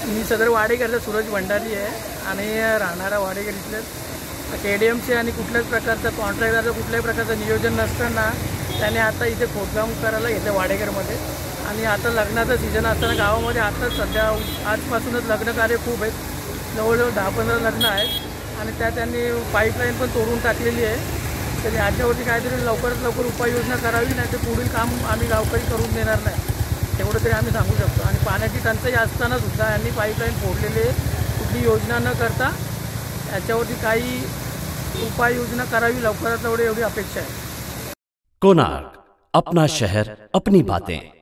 मी सदर वाडेकरचा सूरज भंडारी आहे आणि राहणारा वाडेकर इथलेच KDMचे आणि कुठल्याच प्रकारचं कॉन्ट्रॅक्टरचं कुठल्याही प्रकारचं नियोजन नसताना त्याने आता इथे खोदकाम करायला घेतलं वाडेकरमध्ये। आणि आता लग्नाचा सीझन असताना गावामध्ये आताच सध्या आजपासूनच लग्न कार्य खूप आहेत, जवळजवळ 10-15 लग्न आहेत आणि त्या त्यांनी पाईपलाईन पण तोडून टाकलेली आहे। तर याच्यावरती काहीतरी लवकरात लवकर उपाययोजना करावी, नाही तर पुढील काम आम्ही गावकरी करून देणार नाही, एवढं तरी आम्ही सांगू शकतो। आणि पाण्याची टंचाई असतानासुद्धा यांनी पाईपलाईन फोडलेली आहे, कुठली योजना न करता याच्यावरती काही उपाययोजना करावी लवकरात लवकर, एवढी अपेक्षा आहे। कोणार्क, अपना शहर अपनी बातें।